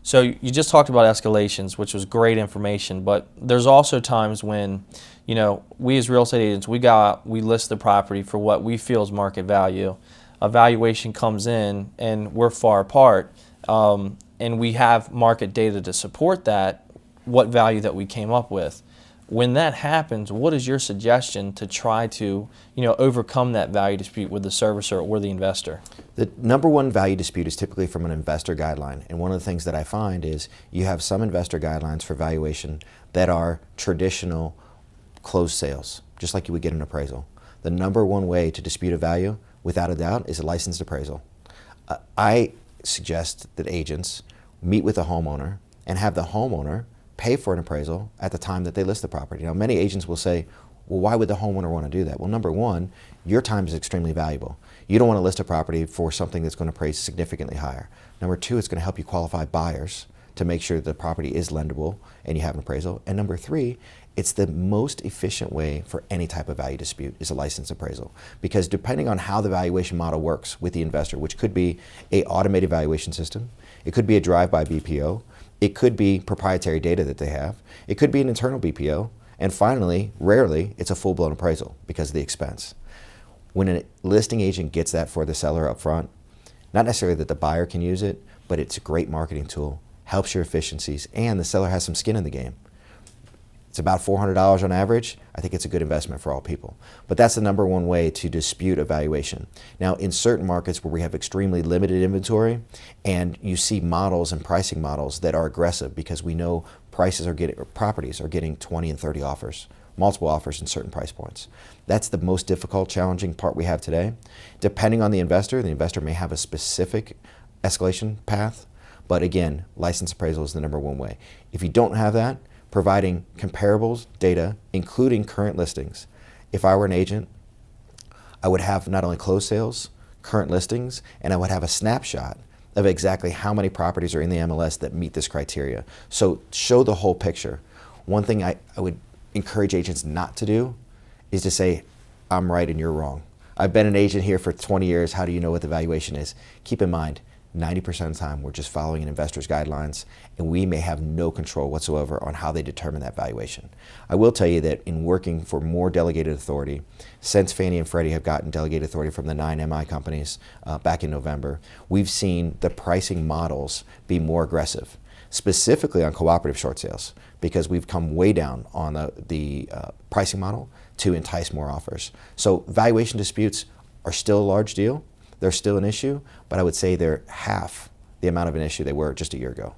So you just talked about escalations, which was great information, but there's also times when, we as real estate agents, we list the property for what we feel is market value. A valuation comes in and we're far apart, and we have market data to support that, what value that we came up with. When that happens, what is your suggestion to try to, overcome that value dispute with the servicer or the investor? The number one value dispute is typically from an investor guideline. And one of the things that I find is you have some investor guidelines for valuation that are traditional closed sales, just like you would get an appraisal. The number one way to dispute a value, without a doubt, is a licensed appraisal. I suggest that agents meet with a homeowner and have the homeowner pay for an appraisal at the time that they list the property. Now, many agents will say, well, why would the homeowner want to do that? Well, number one, your time is extremely valuable. You don't want to list a property for something that's going to appraise significantly higher. Number two, it's going to help you qualify buyers to make sure the property is lendable and you have an appraisal. And number three, it's the most efficient way for any type of value dispute is a licensed appraisal. Because depending on how the valuation model works with the investor, which could be an automated valuation system, it could be a drive-by BPO, it could be proprietary data that they have, it could be an internal BPO, and finally, rarely, it's a full-blown appraisal because of the expense. When a listing agent gets that for the seller up front, not necessarily that the buyer can use it, but it's a great marketing tool, helps your efficiencies, and the seller has some skin in the game. It's about $400 on average. I think it's a good investment for all people. But that's the number one way to dispute a valuation. Now, in certain markets where we have extremely limited inventory and you see models and pricing models that are aggressive because we know properties are getting 20 and 30 offers, multiple offers in certain price points. That's the most difficult, challenging part we have today. Depending on the investor may have a specific escalation path, but again, license appraisal is the number one way. If you don't have that, providing comparables data, including current listings. If I were an agent, I would have not only closed sales, current listings, and I would have a snapshot of exactly how many properties are in the MLS that meet this criteria. So show the whole picture. One thing I would encourage agents not to do is to say, I'm right and you're wrong. I've been an agent here for 20 years, how do you know what the valuation is? Keep in mind, 90% of the time we're just following an investor's guidelines and we may have no control whatsoever on how they determine that valuation. I will tell you that in working for more delegated authority, since Fannie and Freddie have gotten delegated authority from the 9 MI companies back in November, we've seen the pricing models be more aggressive, specifically on cooperative short sales, because we've come way down on the pricing model to entice more offers. So valuation disputes are still a large deal. They're still an issue, but I would say they're half the amount of an issue they were just a year ago.